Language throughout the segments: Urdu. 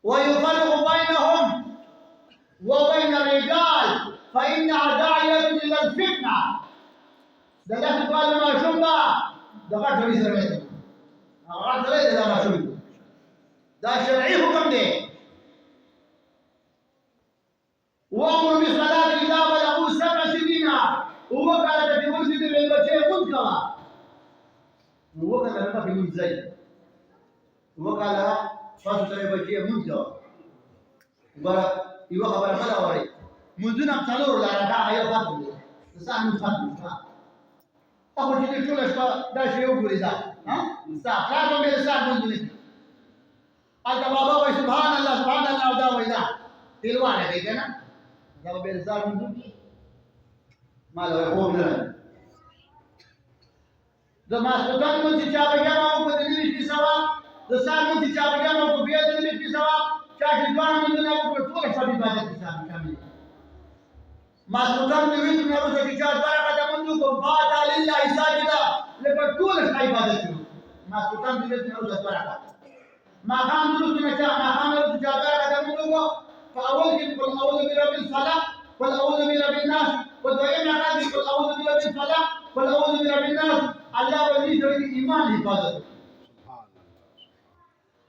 ويفرق بينهم وبين الرجال فإنها داعية إلى الفتنة. دلت قال ما شبه دقت في سرته أغرد ليه ما شبه ده شرعي حكم ده. وأمر بالصلاة إذا بلغوا 7 سنين ووكل في مسجد البشير منكرا ووكل لك في منزل ووكل فاسد البشير منكرا يوقف على ملا وري منذنا بتلور لا رجع أيه فاتو سان فاتو أقول شيء شو لسه ده شيء يقول إذا سان لا تقول سان منذني أنت بابا سبحان الله ودا وإذا تلوانه كيكنا ده بيرزار منذ ما له يقوم لنا ده ما سلطان من تجاب جامع وبدليل في سوا ده سان من تجاب جامع وبيدليل في سوا شاهد دوام من الله وكل شيء بيبادر بسام كامل ما سلطان نبي من أبو سكيشات بركة منكم بعد لله ساجدا لكن كل شيء بيبادر ما سلطان نبي من أبو سكيشات ما كان دروس نجاح ما كان دروس جابر منكم فأولكم قل أعوذ برب الفلق قل أعوذ برب الناس ودعينا هذه قل أعوذ برب الفلق قل أعوذ برب الناس الله ولي ذوي الإيمان حفاظته.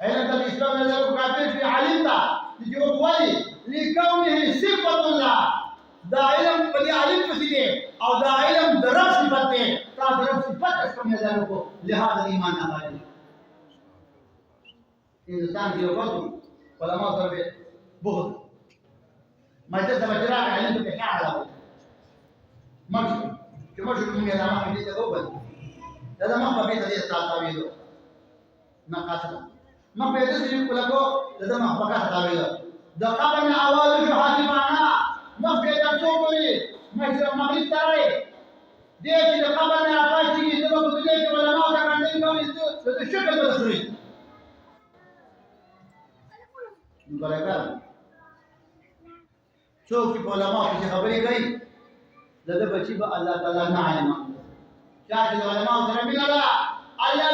علم الإسلام نزل كافر في علمنا يجيب ولي لكونه صفة الله دا علم بدي علم بسيطة أو دا علم درب صفته تا درب صفت اسم نزل کو لهذا الإيمان أبادي إنسان في وقته ولا ما صار بغض ما جلس مجرى علم بكحة على مشي كمشي من هذا ما حديث أول هذا ما بقيت هذه التعبير ما قاتل ما بيدرس يقول لكو لازم أخبرك هذا دقابنا أول شو حاسبنا ما بيدرس شغلي ما يصير ما بيتاري ديك دقابنا أكاشي إذا ما بديك ولا ما كان عندك إذا الشكل بالسرير نقولك شوف كيف علماء في خبري كذي لذا بچي با الله تعالى نعلم شاهد العلماء ترى من الله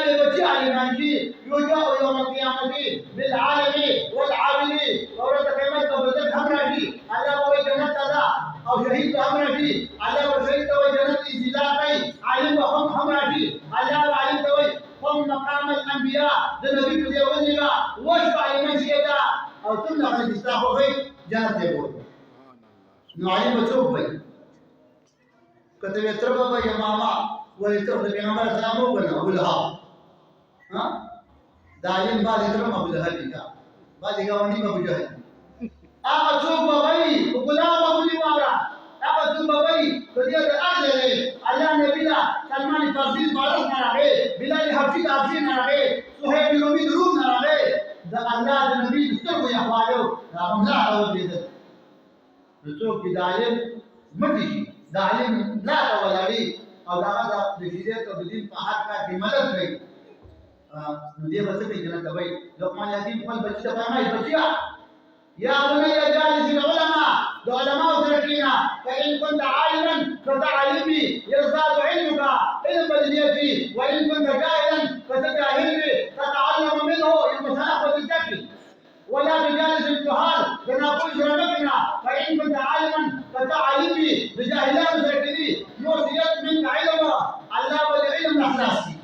بيبتي علينا شيء يوجا يوم القيامة بالعالم والعابد ورد كلمة قبضة همرا شيء الله هو جنة هذا أو شهيد همرا شيء الله هو شهيد هو جنة إزداد عالم وهم همرا شيء الله عالم توي هم مقام الأنبياء النبي بدي أقول لك وشفع لمن شئت أو تمنع من تستحق في جنة يقول نعلم بتوبي كتب يتربى يا ماما ولترد بينما السلام وبنا ولها ها دايم بعد يترم ابو جهل کا بعد يغوني ابو جهل اقتوب بي وغلام ابو لمارا اقتوب بي بدي اجل الله نبي سلمان الفارسي فارس ناره بلال حبشي حبشي ناره سهيل رومي دروم ناره ده الله النبي دستور يا حوالو رحم الله عليه رسول کی دایم مدي دایم لا ولاري او دا د شریعت او د دین په حق کې مدد کوي نو دې به څه کوي جنت دوی لقمان یتیم خپل بچی ته فرمایي بچیا یا بني جالس العلماء د علماء ترکینا فإن كنت عالما فتعلمي يزداد علمك علما لليتي وإن كنت جاهلا فتجاهلني تتعلم منه المسألة والذكي ولا بجالس الجهال فنقول شرمكنا فإن كنت عالما فتعلمي بجاهلان سيكني يوصيت منك علما الله والعلم الأحساسي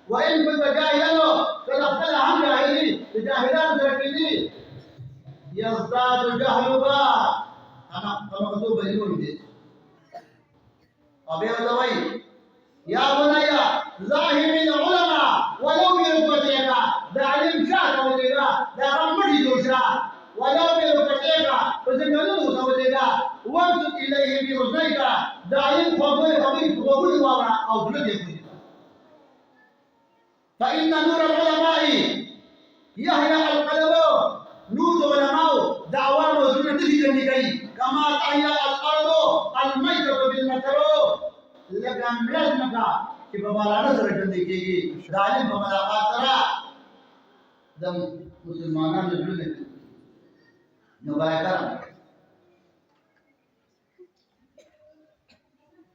وإن كنت جاهلا فنقتل عن جاهلي بجاهلان سيكني يزداد جهلك أنا مكتوب بيقول دي أبي دوي يا بني زاهم العلماء ولو بركبتك ده علم شاك وليلا ده رمضي دوشا ولو بركبتك فزنقلوا سوليلا وانسك إليه برزنيك ده علم قبول وابع أو بلد فإن نور العلماء يحيى القلب نور العلماء دعوان وزنة دي جنې کوي کما تحیا الارض المیتة بالمطر لکه مړه ځمکه چې په بارانه سره ژوندی کېږي د عالم په ملاقات سره د مسلمانانو زړونه نو برکت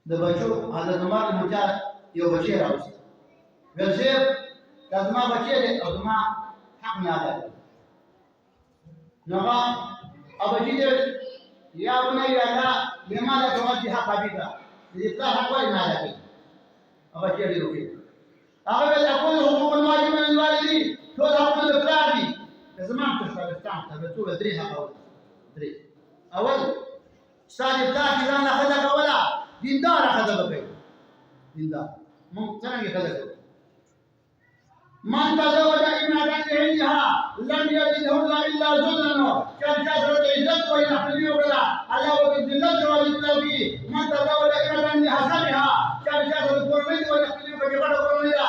د بچو حضرت عمر بن خطاب یو بچی راوست ویل شیخ دا زما بچی دی او زما حق نه ادا کوي نو هغه بچی دی یا بني لا لماذا تؤدي حق ابيك؟ لإبطال حق ولد ما لك أبا شيء يروي أقول أقول حقوق الواجب من الوالدين شو حقوق الإبطال دي زمان تشتغل استعمل بتقول أدريها أول أدري أول صار إبطال إذا أنا أخذك ولا دين دار أخذك بكي دين دار ممكن يخذك من تزوج ابنة لعندها لم يجده الله إلا ذلا كان كثرة عزته ويحمله ولا على وجه الذلة والإبلاغ من تزوج ابنة لحسبها كان كثرة القرمين ويحمله فجبره قرميلا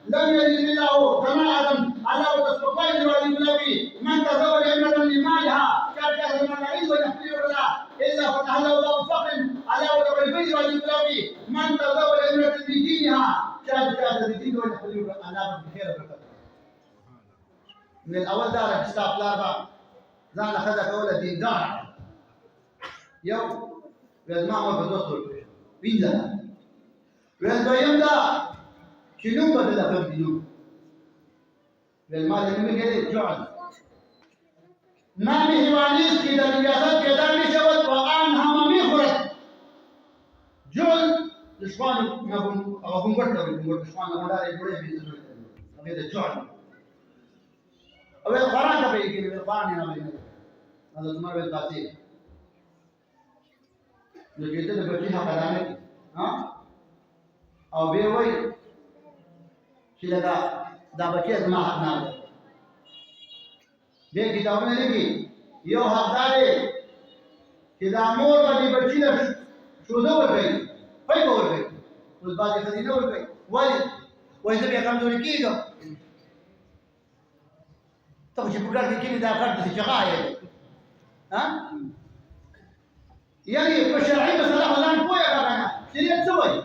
لم يجد الله كما أعلم على وجه السلطان والإبلاغ من تزوج ابنة لمالها كان كثرة الملاعين ويحمله ولا إلا فتح له باب فقر على وجه البيت والإبلاغ من تزوج ابنة بدينها كان الدين ويحمله على بخير وبركة من الأول دار كتاب الأربعة زان أخذك أول الدين دار يوم ويد ما هو بدوسر بينزل ويد دويم دا شنو بدل أخذ دينو ويد ما لم يجد جعل ما مهوانيس كده رياضات كده مشوت وقام همامي خرج جعل دشوان نقوم أقوم بركب دشوان نقوم دار يقول بيزول هذا جعل أول القرآن تبي يجي القرآن هنا بينه هذا زمان بالقاسي لو جيت لبجيها كلامك ها أو بيوي شيء دا بجيه زمان حقنا ده كتابنا لقي يو حقداري كذا مور بدي بجيه شو ده ورقي هاي ورقي والبعض خدينا ورقي وإذا بيكمل دوري كيلو طب شو بقول لك كذا فرد في شقاية ها يعني بشرعي مثلا فلان كويا كمان شريعة سوي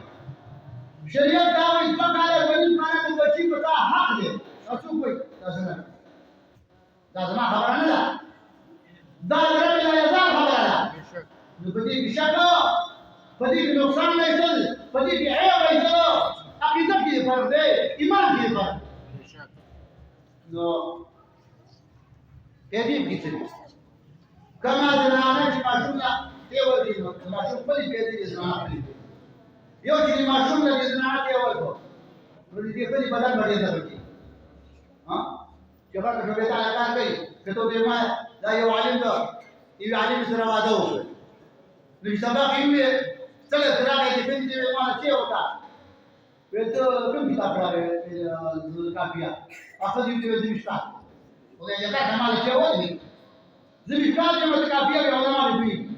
شريعة داوي تبقى على البنين ما نبغى بتاع حق ده أشوف كوي لازم خبرنا لا دار ربي لا يزال خبرنا نبدي بشكل بدي بنقصان ما يصير بدي بعيب ما يصير عقيدة كذي فرد إيمان كذي فرد نو كيف كتير كما زنانة جماشونا تيول كيلو جماشون كل بيتي زنانة كيلو يو كذي ماشونا جزنانة تيول كو ولدي كذي بدل بدل ده ها جبار كشوفة على كان كي كتو بيما لا يوعلم ده يوعلم سرما ده نبيسابا كيمي سلا سرا كي تفين جي ما تيول كا بيتو كم كتاب كاره كافيا أخذ يوتيوب زميشتا وده يكاد نمال شوالي زميشتا جم تكافيا بعلماء الدين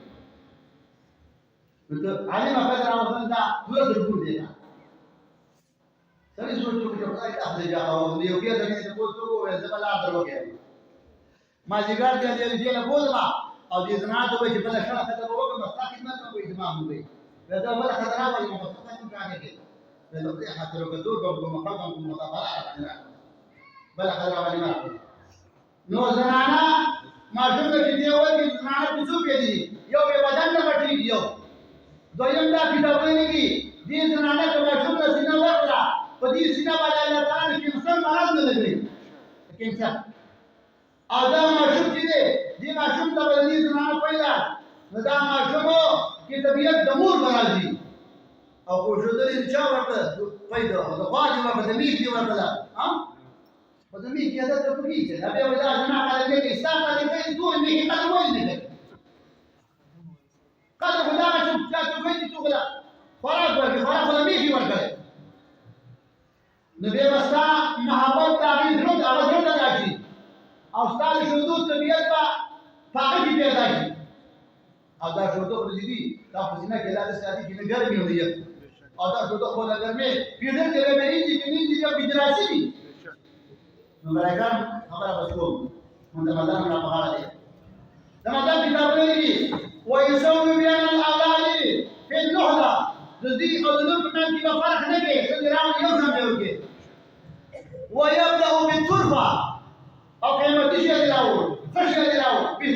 بيتو علم أفضل رمضان ده دور دربون ده سامي سوتشو كتير كذا أخذ جاهو ديوكيا زمين تقول تو زبالة دروكيا ما جيجار ده جيل بول ما أو جيزنا تو بيجي بلا شرط هذا بقول مستقيم ما تو بيجي ما هو بيجي هذا بلا خطرة ولا مستقيم كأنه كده هذا بده حتى لو كدور بقول مقام مطابقة بلا خطرة ولا ما نو زنانا ما شفنا كذي أول كذي زنانا بيسوق كذي يوم بدن نبتدي يوم دويم دا كتابين كي دي زنانا كما شفنا سينا وقلا فدي سينا ولا لا ترى كإنسان مرض نلقي كإنسان آدم ما شفت كذي دي ما شفت بدي زنانا فيلا ندا ما شفو كتابيات دمور برازي أو كوشودري نشاورت فيدا هذا واجب ما بدميك دي ولا ها بدميك يا ده تبريج أبي ولا جماعة على الميت إسلام على الميت دول ميت كذا وين ده كذا ولا ما شوف كذا وين تقول فراغ ولا ميت ولا نبي بس محبت تعبير رد على رد داشي أو استاد شذوذ تبيت فاقد بيداشي أو ده شذوذ بدي تفصيلنا كلا تسادي كنا غير ميوليه أو ده شذوذ ولا غير مي بيدر كلا مريض جنين دي بيدراسي بي mereka apa betul untuk masalah apa hal ini. Teman-teman kita beri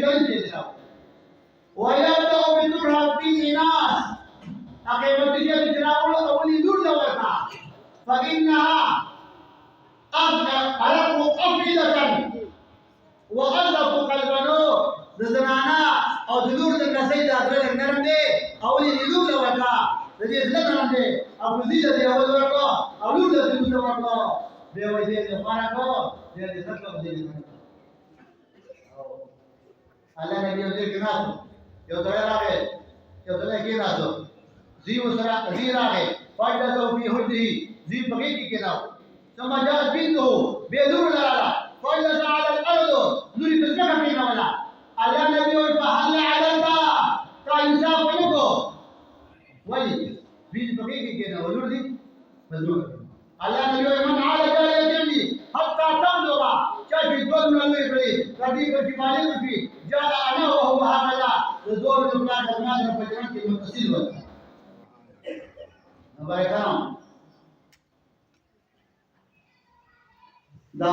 بهترین چیز ہے ويبدأ بترهب الناس أقيمت الشيء بجناول أولي دور دورنا فإنها ألق أفئدة وألف قلبنا دزنانا أو دور النسيد أدرى النرم دي أولي دور دورنا الذي يزلنا دي أو زيد دي أول ورقة أو لور دي دور ورقة دي وجه دي فارقة دي سكب دي الله نبي يقول كناسو يوصل كناسو زي وسرع زي راغي فاجده في حجره زي بقيت كناو ثم جاءت بنته بيدور لا فجلس على الارض نري تسمع فينا ولا الله نبي يقول فهل علمت كإنسان فيكو ولي زي بقيت كناو نري مزور الله نبي يقول من على جال الجنة حتى تبلغ شايف الدول من الويبري ربيب الجبال في جاء أنا وهو هكذا الدول من الناس فجرت المتصل ولا نبايكام دا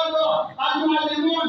al-ard al-muallimun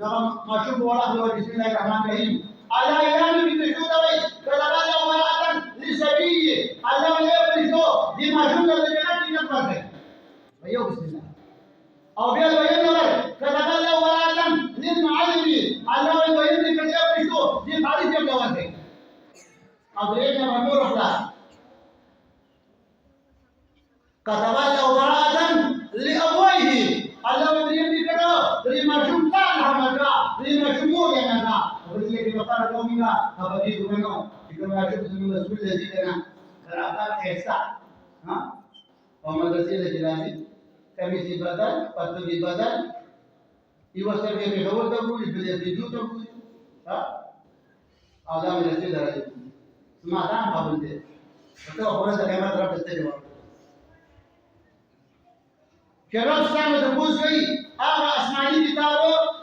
نعم مشروب ولا بسم الله الرحمن الرحيم على ايام بتشوفوا كذا وراء لسبيل على يبرزو دي مشروب الجنات ينفذ ايوه بسم الله او بيل وينور كذا وراء للمعلم على يبرز كذا يبرزو دي خالص يبلغ او لينا مامور خلاص كذا وراء لابويه على يبرز كذا لمشروب لما شمول يا نانا ولكن بقى قومنا فبدي منه كما يجب من مسؤول الذين خرافات حصہ ها ومدرسه الجلاسي كميسي بدل پتوي بدل يوصل به بهور تقول بيجو تقول ها اعلى مدرسه درجه سمعان بابنده تو اورا كما طرف استجواب شرف سامه تبوس گئی اغا اسماعیلی کتابو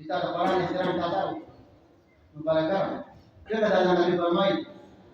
kita Al-Quran Islam kata mubarakah dia kata Nabi Muhammad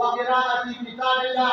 wa qiraati kitabillah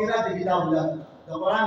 qiraati kitabillah Al-Quran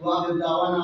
wa dawana